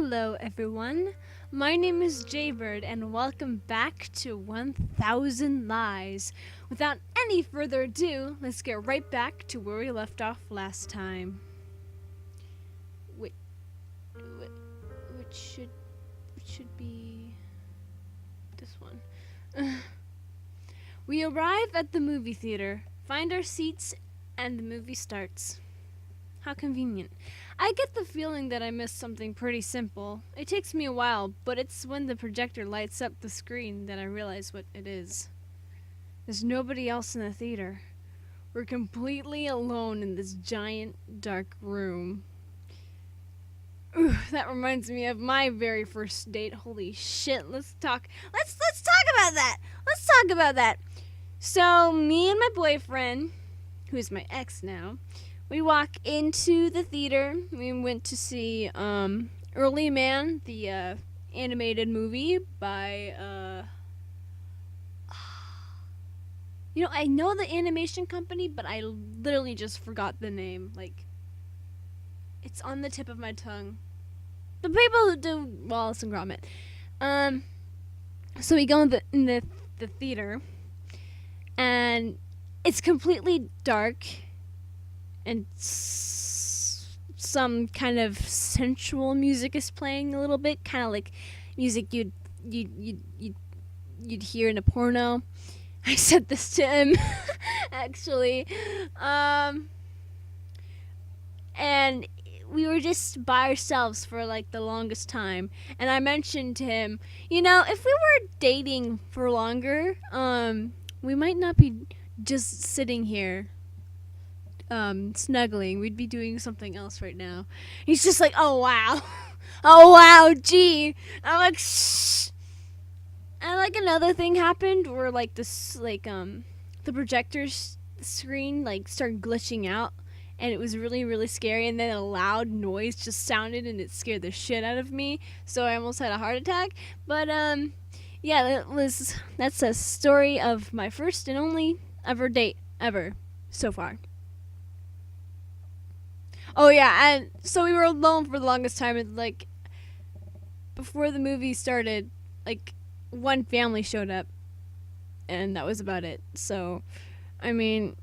Hello, everyone. My name is Jaybird, and welcome back to 1000 Lies. Without any further ado, let's get right back to where we left off last time. Which, which should be this one. We arrive at the movie theater, find our seats, and the movie starts. How convenient. I get the feeling that I missed something pretty simple. It takes me a while, but it's when the projector lights up the screen that I realize what it is. There's nobody else in the theater. We're completely alone in this giant, dark room. Ooh, that reminds me of my very first date. Holy shit, let's talk about that. Let's talk about that. So, me and my boyfriend, who's my ex now, we walk into the theater. We went to see Early Man, the animated movie by I know the animation company, but I literally just forgot the name. Like, it's on the tip of my tongue. The people who do Wallace and Gromit. So we go in the theater, and it's completely dark, and some kind of sensual music is playing a little bit, kind of like music you'd hear in a porno. I said this to him, actually, and we were just by ourselves for like the longest time. And I mentioned to him, if we were dating for longer, we might not be just sitting here snuggling. We'd be doing something else right now. He's just like, oh wow. Oh wow, gee. I'm like, shh. And like another thing happened where like the projector's screen like started glitching out, and it was really, really scary, and then a loud noise just sounded and it scared the shit out of me, so I almost had a heart attack. But yeah, that's a story of my first and only ever date ever so far. Oh yeah, and so we were alone for the longest time, and like before the movie started, like one family showed up, and that was about it. So, I mean,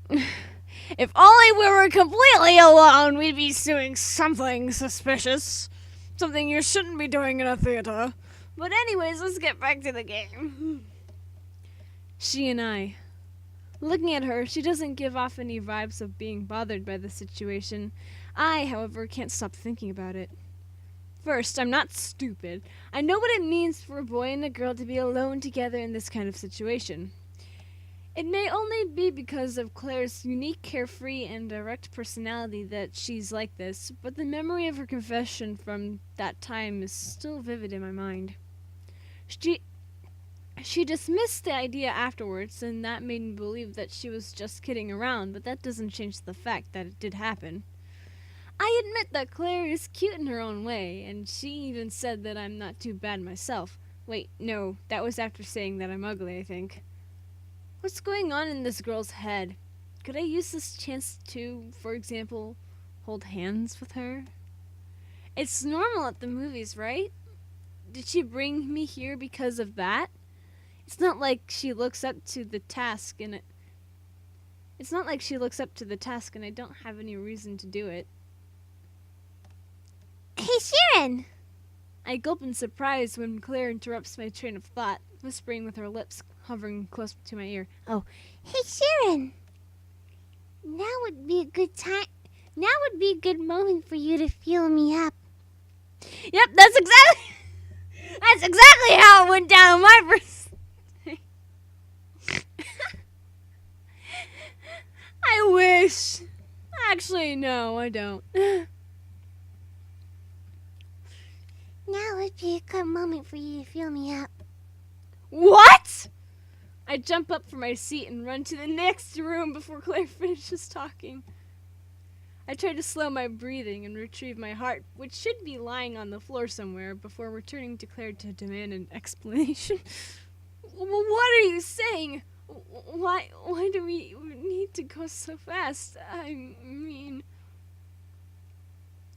if only we were completely alone, we'd be doing something suspicious, something you shouldn't be doing in a theater. But anyways, let's get back to the game. She and I. Looking at her, she doesn't give off any vibes of being bothered by the situation. I, however, can't stop thinking about it. First, I'm not stupid. I know what it means for a boy and a girl to be alone together in this kind of situation. It may only be because of Claire's unique, carefree, and direct personality that she's like this, but the memory of her confession from that time is still vivid in my mind. She dismissed the idea afterwards, and that made me believe that she was just kidding around, but that doesn't change the fact that it did happen. I admit that Claire is cute in her own way, and she even said that I'm not too bad myself. Wait, no, that was after saying that I'm ugly, I think. What's going on in this girl's head? Could I use this chance to, for example, hold hands with her? It's normal at the movies, right? Did she bring me here because of that? It's not like she looks up to the task and It's not like she looks up to the task and I don't have any reason to do it. Hey, Sharon! I gulp in surprise when Claire interrupts my train of thought, whispering with her lips hovering close to my ear. Oh, hey, Sharon! Now would be a good time. Now would be a good moment for you to feel me up. Yep, that's exactly how it went down on my first. I wish. Actually, no, I don't. Now would be a good moment for you to feel me up. What? I jump up from my seat and run to the next room before Claire finishes talking. I try to slow my breathing and retrieve my heart, which should be lying on the floor somewhere, before returning to Claire to demand an explanation. What are you saying? Why do we need to go so fast? I mean...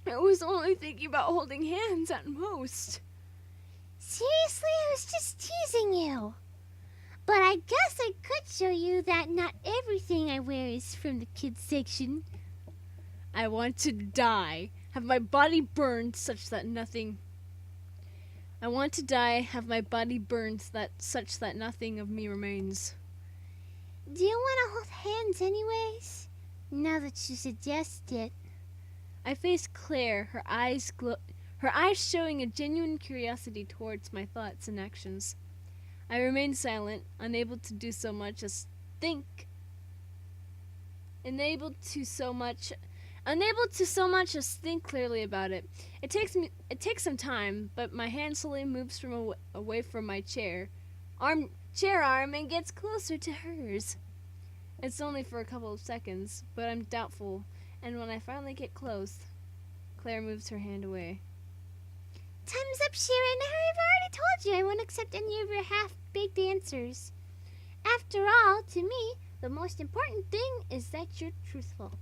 I was only thinking about holding hands at most. Seriously, I was just teasing you. But I guess I could show you that not everything I wear is from the kids section. I want to die, have my body burned such that nothing. I want to die, have my body burned such that nothing of me remains. Do you want to hold hands anyways? Now that you suggest it. I faced Claire, her eyes showing a genuine curiosity towards my thoughts and actions. I remained silent, unable to so much as think clearly about it. It takes some time, but my hand slowly moves from away from my chair arm and gets closer to hers. It's only for a couple of seconds, but I'm doubtful, and when I finally get close, Claire moves her hand away. Time's up, Sharon. I've already told you I won't accept any of your half-baked answers. After all, to me, the most important thing is that you're truthful.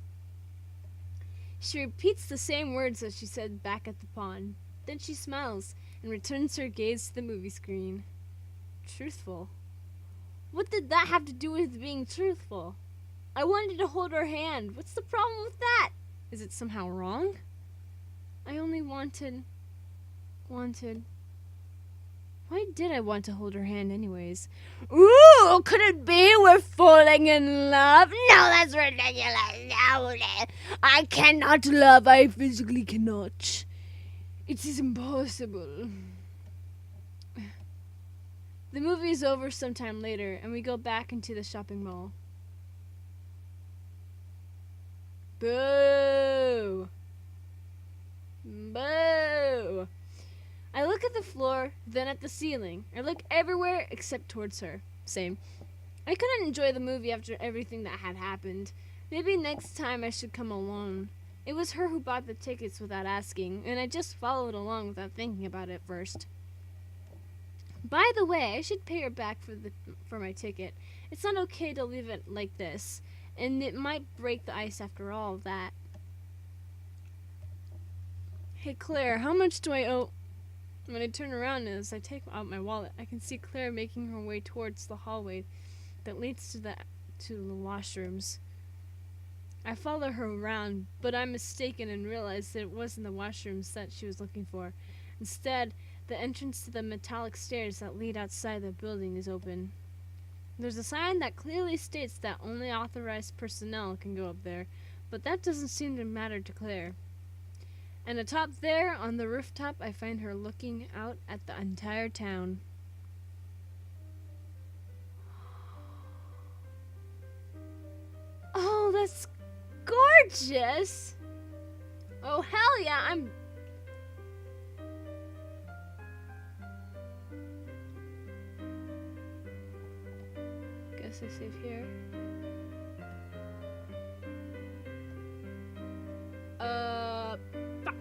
She repeats the same words as she said back at the pond. Then she smiles and returns her gaze to the movie screen. Truthful? What did that have to do with being truthful? I wanted to hold her hand. What's the problem with that? Is it somehow wrong? I only wanted... Why did I want to hold her hand anyways? Ooh, could it be we're falling in love? No, that's ridiculous. No, I cannot love. I physically cannot. It is impossible. The movie is over sometime later, and we go back into the shopping mall. Boo! Boo! I look at the floor, then at the ceiling. I look everywhere except towards her. Same. I couldn't enjoy the movie after everything that had happened. Maybe next time I should come alone. It was her who bought the tickets without asking, and I just followed along without thinking about it first. By the way, I should pay her back for my ticket. It's not okay to leave it like this, and it might break the ice after all of that. Hey Claire, how much do I owe? When I turn around and as I take out my wallet, I can see Claire making her way towards the hallway that leads to the washrooms. I follow her around, but I'm mistaken and realize that it wasn't the washrooms that she was looking for. Instead, the entrance to the metallic stairs that lead outside the building is open. There's a sign that clearly states that only authorized personnel can go up there, but that doesn't seem to matter to Claire. And atop there, on the rooftop, I find her looking out at the entire town. Oh, that's gorgeous! Oh, hell yeah, Guess I save here. Fuck.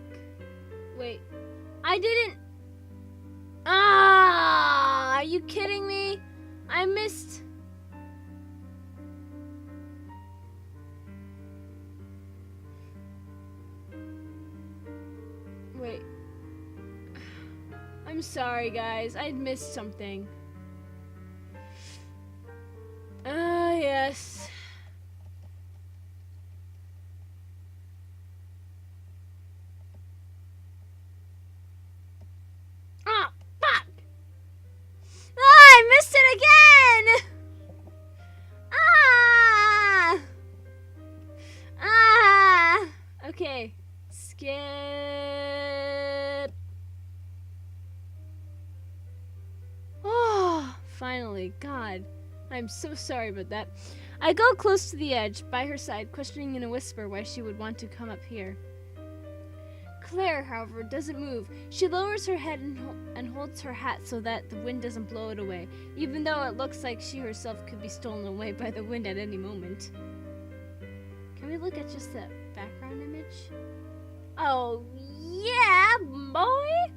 Wait. I didn't... Ah! Are you kidding me? I missed... Wait. I'm sorry, guys. I missed something. Yes. Ah, fuck! Ah, I missed it again! Ah! Ah! Okay. Skip. Oh, finally. God. I'm so sorry about that. I go close to the edge, by her side, questioning in a whisper why she would want to come up here. Claire, however, doesn't move. She lowers her head and holds her hat so that the wind doesn't blow it away, even though it looks like she herself could be stolen away by the wind at any moment. Can we look at just the background image? Oh, yeah, boy!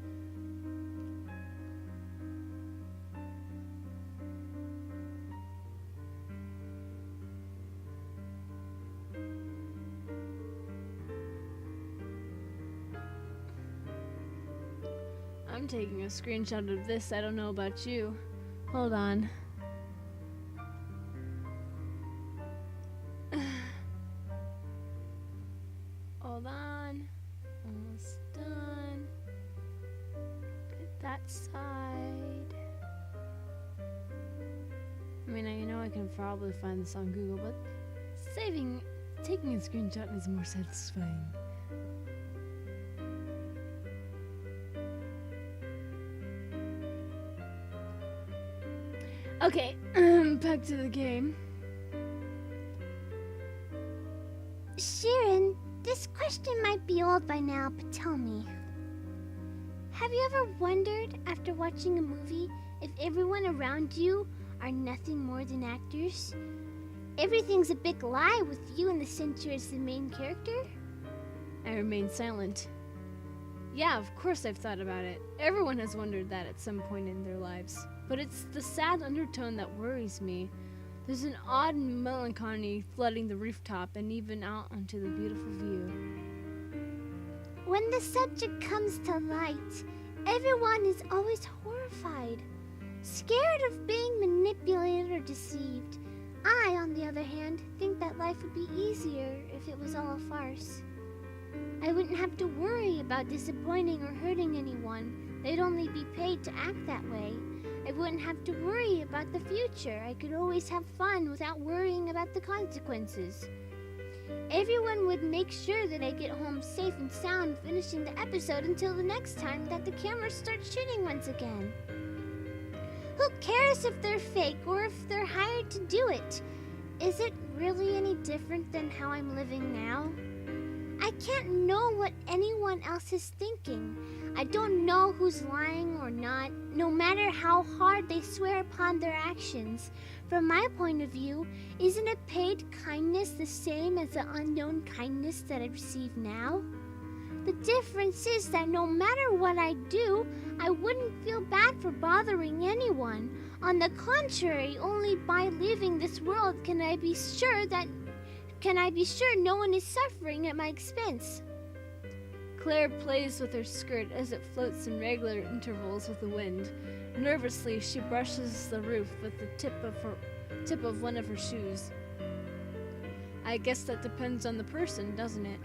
I'm taking a screenshot of this. I don't know about you. Hold on. Hold on. Almost done. Get that side. I mean, I know I can probably find this on Google, but taking a screenshot is more satisfying. Okay, back to the game. Sharon, this question might be old by now, but tell me. Have you ever wondered, after watching a movie, if everyone around you are nothing more than actors? Everything's a big lie with you in the center as the main character? I remain silent. Yeah, of course I've thought about it. Everyone has wondered that at some point in their lives. But it's the sad undertone that worries me. There's an odd melancholy flooding the rooftop and even out onto the beautiful view. When the subject comes to light, everyone is always horrified, scared of being manipulated or deceived. I, on the other hand, think that life would be easier if it was all a farce. I wouldn't have to worry about disappointing or hurting anyone. They'd only be paid to act that way. I wouldn't have to worry about the future. I could always have fun without worrying about the consequences. Everyone would make sure that I get home safe and sound, finishing the episode until the next time that the cameras start shooting once again. Who cares if they're fake or if they're hired to do it? Is it really any different than how I'm living now? I can't know what anyone else is thinking. I don't know who's lying or not, no matter how hard they swear upon their actions. From my point of view, isn't a paid kindness the same as the unknown kindness that I receive now? The difference is that no matter what I do, I wouldn't feel bad for bothering anyone. On the contrary, only by leaving this world can I be sure no one is suffering at my expense. Claire plays with her skirt as it floats in regular intervals with the wind. Nervously, she brushes the roof with the tip of one of her shoes. I guess that depends on the person, doesn't it?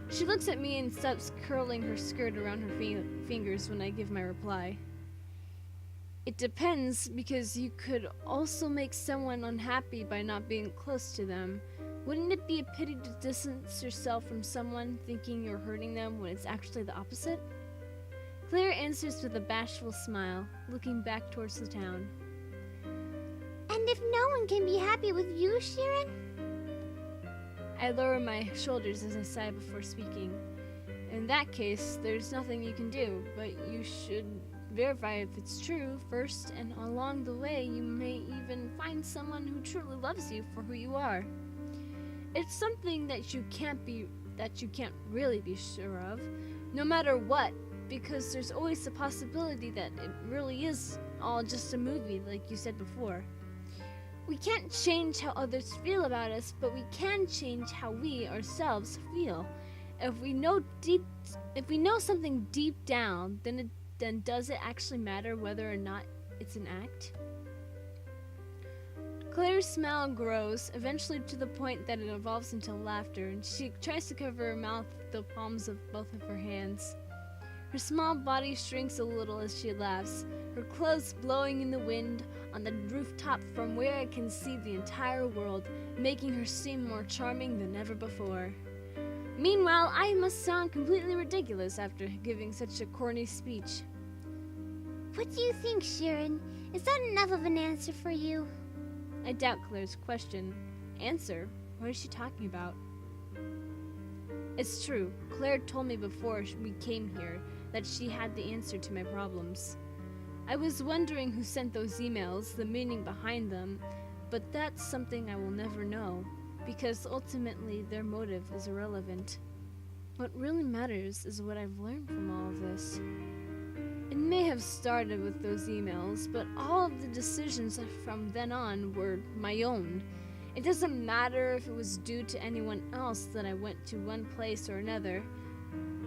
She looks at me and stops curling her skirt around her fingers when I give my reply. It depends, because you could also make someone unhappy by not being close to them. Wouldn't it be a pity to distance yourself from someone thinking you're hurting them when it's actually the opposite? Claire answers with a bashful smile, looking back towards the town. And if no one can be happy with you, Sharon? I lower my shoulders as I sigh before speaking. In that case, there's nothing you can do, but you should verify if it's true first, and along the way you may even find someone who truly loves you for who you are. It's something that you can't really be sure of, no matter what, because there's always the possibility that it really is all just a movie, like you said before. We can't change how others feel about us, but we can change how we ourselves feel. If we know something deep down, then does it actually matter whether or not it's an act? Claire's smile grows, eventually to the point that it evolves into laughter, and she tries to cover her mouth with the palms of both of her hands. Her small body shrinks a little as she laughs, her clothes blowing in the wind on the rooftop from where I can see the entire world, making her seem more charming than ever before. Meanwhile, I must sound completely ridiculous after giving such a corny speech. What do you think, Sharon? Is that enough of an answer for you? I doubt Claire's question. Answer? What is she talking about? It's true. Claire told me before we came here that she had the answer to my problems. I was wondering who sent those emails, the meaning behind them, but that's something I will never know, because ultimately their motive is irrelevant. What really matters is what I've learned from all of this. It may have started with those emails, but all of the decisions from then on were my own. It doesn't matter if it was due to anyone else that I went to one place or another.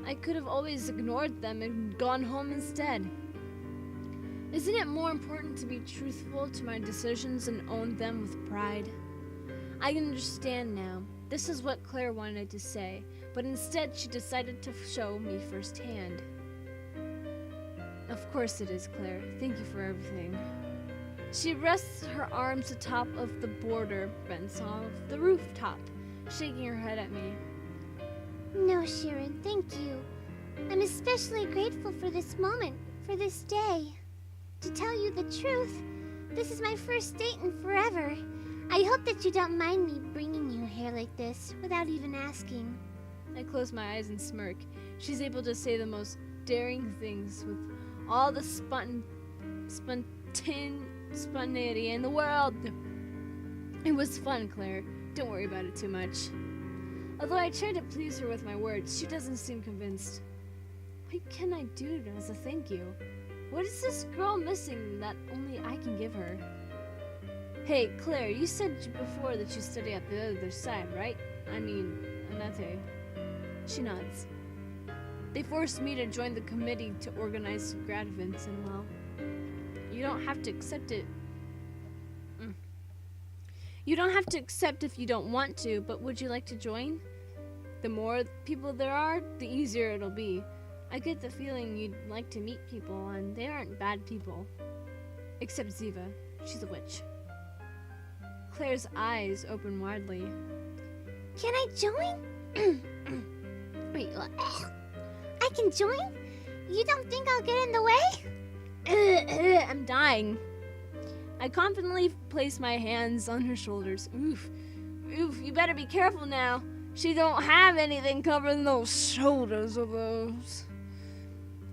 I could have always ignored them and gone home instead. Isn't it more important to be truthful to my decisions and own them with pride? I understand now. This is what Claire wanted to say, but instead she decided to show me firsthand. Of course it is, Claire. Thank you for everything. She rests her arms atop of the border fence of the rooftop, shaking her head at me. No, Sharon, thank you. I'm especially grateful for this moment, for this day. To tell you the truth, this is my first date in forever. I hope that you don't mind me bringing you here like this, without even asking. I close my eyes and smirk. She's able to say the most daring things with all the spontaneity in the world. It was fun, Claire. Don't worry about it too much. Although I tried to please her with my words, she doesn't seem convinced. What can I do as a thank you? What is this girl missing that only I can give her? Hey, Claire, you said before that you study at the other side, right? I mean, Anate. She nods. They forced me to join the committee to organize some grad events, and well, you don't have to accept it. You don't have to accept if you don't want to, but would you like to join? The more people there are, the easier it'll be. I get the feeling you'd like to meet people, and they aren't bad people. Except Ziva. She's a witch. Claire's eyes open widely. Can I join? Wait, what? I can join? You don't think I'll get in the way? I'm dying. I confidently place my hands on her shoulders. Oof, you better be careful now. She don't have anything covering those shoulders of those.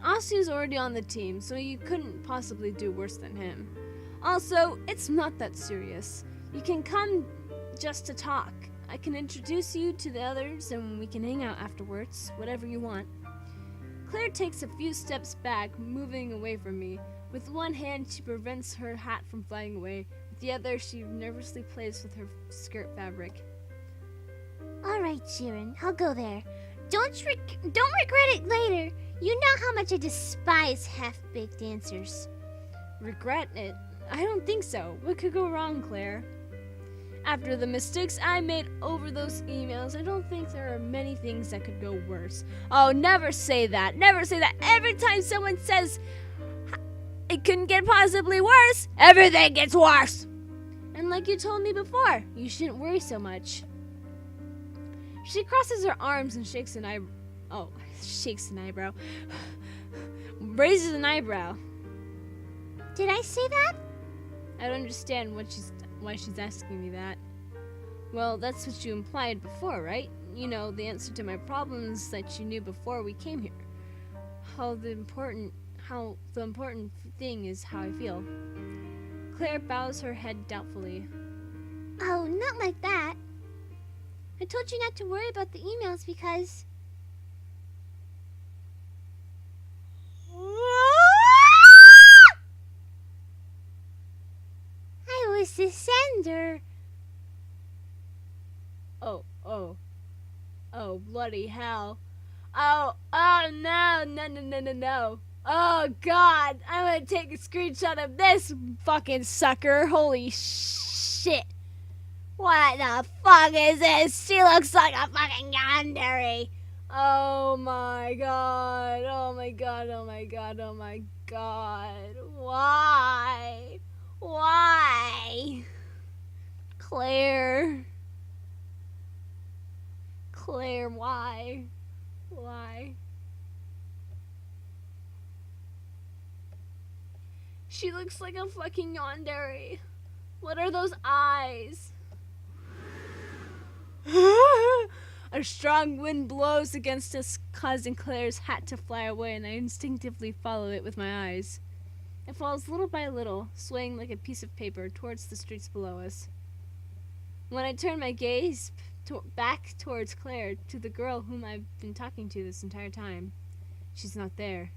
Asu's already on the team, so you couldn't possibly do worse than him. Also, it's not that serious. You can come just to talk. I can introduce you to the others and we can hang out afterwards, whatever you want. Claire takes a few steps back, moving away from me. With one hand, she prevents her hat from flying away. With the other, she nervously plays with her skirt fabric. All right, Sharon, I'll go there. Don't regret it later. You know how much I despise half-baked answers. Regret it? I don't think so. What could go wrong, Claire? After the mistakes I made over those emails, I don't think there are many things that could go worse. Oh, never say that. Never say that. Every time someone says it couldn't get possibly worse, everything gets worse. And like you told me before, you shouldn't worry so much. She crosses her arms and shakes an eyebrow. Oh, shakes an eyebrow. Raises an eyebrow. Did I say that? I don't understand why she's asking me that. Well, that's what you implied before, right? You know, the answer to my problems that you knew before we came here. How the important thing is how I feel. Claire bows her head doubtfully. Oh, not like that. I told you not to worry about the emails because... I was the sender. Oh, bloody hell. Oh, no. Oh, God, I'm gonna take a screenshot of this fucking sucker. Holy shit. What the fuck is this? She looks like a fucking yandere. Oh my god. Why? Claire, why? She looks like a fucking yandere. What are those eyes? A strong wind blows against us, causing Claire's hat to fly away, and I instinctively follow it with my eyes. It falls little by little, swaying like a piece of paper towards the streets below us. When I turn my gaze back towards Claire, to the girl whom I've been talking to this entire time, she's not there.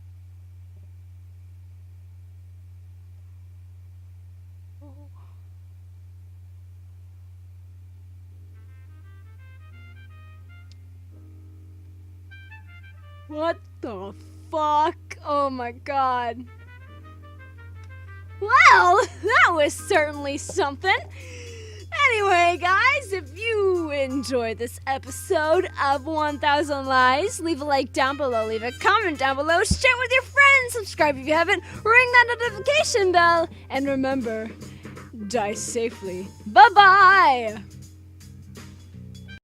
What the fuck? Oh my god. Well, that was certainly something. Anyway, guys, if you enjoyed this episode of 1000 Lies, leave a like down below, leave a comment down below, share it with your friends, subscribe if you haven't, ring that notification bell, and remember, die safely. Bye-bye!